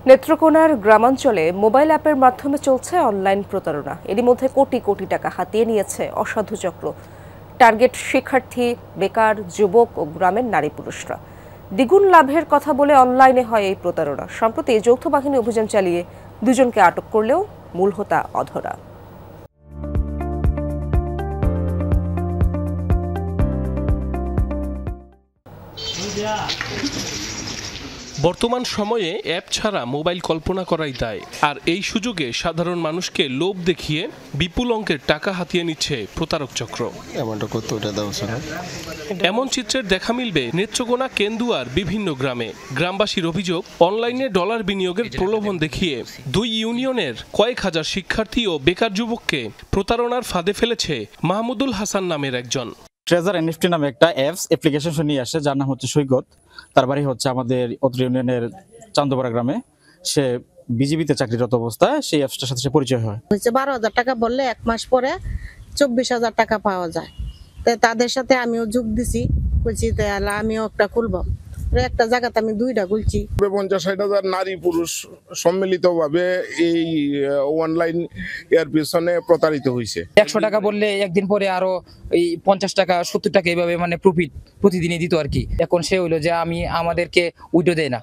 নেত্রকোনার গ্রামাঞ্চলে মোবাইল অ্যাপের মাধ্যমে চলছে অনলাইন প্রতারণা। এরই মধ্যে কোটি কোটি টাকা হাতিয়ে নিয়েছে অসাধু চক্র। টার্গেট শিক্ষার্থী, বেকার, যুবক ও গ্রামের নারী পুরুষরা। দ্বিগুণ লাভের কথা বলে অনলাইনে হয় এই প্রতারণা। সম্প্রতি যৌথ বাহিনী অভিযান চালিয়ে দুজনকে আটক করলেও মূল হোতা অধরা। বর্তমান সময়ে অ্যাপ ছাড়া মোবাইল কল্পনা করাই দায়। আর এই সুযোগে সাধারণ মানুষকে লোভ দেখিয়ে বিপুল অঙ্কের টাকা হাতিয়ে নিচ্ছে প্রতারক চক্র। এমন চিত্রের দেখা মিলবে নেত্রকোনা, কেন্দুয়ার বিভিন্ন গ্রামে। গ্রামবাসীর অভিযোগ, অনলাইনে ডলার বিনিয়োগের প্রলোভন দেখিয়ে 2 ইউনিয়নের কয়েক হাজার শিক্ষার্থী ও বেকার যুবককে প্রতারণার ফাঁদে ফেলেছে মাহমুদুল হাসান নামের একজন। ট্রেজার এনএফটি নামে একটা অ্যাপ্লিকেশন নিয়ে আসে, যার নাম হচ্ছে সৈকত। তার বাড়ি হচ্ছে আমাদের অত্র ইউনিয়নের চান্দপাড়া গ্রামে। সে বিজিবিতে চাকরিরত অবস্থায় সেই অ্যাপসটার সাথে সে পরিচয় হয়। 12,000 টাকা বললে 1 মাস পরে 24,000 টাকা পাওয়া যায়। তাদের সাথে আমিও যোগ দিছি, বলছি তাহলে আমিও একটা খুলবো। একটা জায়গাতে আমি 2টা খুলছি। 50-60 নারী পুরুষ সম্মিলিতভাবে এই অনলাইন এর পিছনে প্রতারিত হয়েছে। 100 টাকা বললে একদিন পরে আরো এই 50 টাকা 70 টাকা এইভাবে প্রফিট প্রতিদিনই দিত আর কি। এখন সে হইলো যে আমাদেরকে উইডো দেয় না।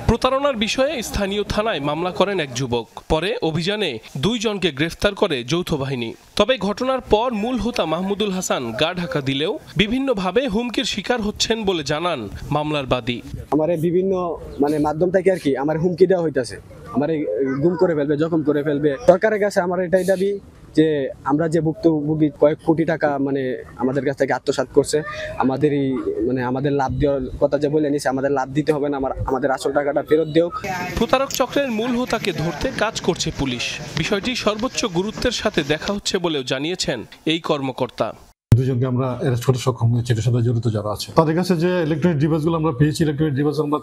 প্রতারণার বিষয়ে স্থানীয় থানায় মামলা করেন এক যুবক। পরে অভিযানে 2 জনকে গ্রেফতার করে যৌথ বাহিনী। তবে ঘটনার পর মূল হোতা মাহমুদুল হাসান গা ঢাকা দিলেও বিভিন্নভাবে হুমকির শিকার হচ্ছেন বলে জানান মামলার বাদী। আমার বিভিন্ন মাধ্যম থেকে আর কি আমার হুমকি দেওয়া হইতাছে, আমার গুম করে ফেলবে, জখম করে ফেলবে। সরকারের কাছে আমার এটাই দাবি যে আমরা যে ভুক্তভোগী কয়েক কোটি টাকা আমাদের কাছ থেকে আত্মসাৎ করছে, আমাদেরই আমাদের লাভ দেওয়ার কথা যে বলে নিছে, আমাদের লাভ দিতে হবে না, আমাদের আসল টাকাটা ফেরত দেও। প্রতারক চক্রের মূল হোতাকে ধরতে কাজ করছে পুলিশ। বিষয়টি সর্বোচ্চ গুরুত্বের সাথে দেখা হচ্ছে বলেও জানিয়েছেন এই কর্মকর্তা। দুজনকে আমরা অ্যারেস্ট করতে সক্ষম হয়েছি, এটার সাথে জড়িত যারা আছে তাদের কাছে যে ইলেকট্রনিক ডিভাইসগুলো আমরা পেয়েছি, ইলেকট্রনিক ডিভাইস আমরা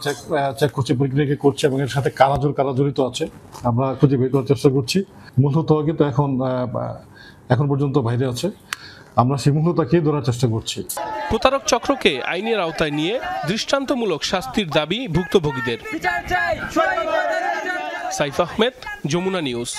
চেক করছি, পরীক্ষা করছি এবং এর সাথে কারা জড়িত আছে আমরা খুঁজে বের করার চেষ্টা করছি। মূল হোতা কিন্তু এখন পর্যন্ত বাইরে আছে, আমরা সেই মূল হোতাকেই ধরার চেষ্টা করছি। প্রতারক চক্রকে আইনের আওতায় নিয়ে দৃষ্টান্তমূলক শাস্তির দাবি ভুক্তভোগীদের। সাইফ আহমেদ, যমুনা নিউজ।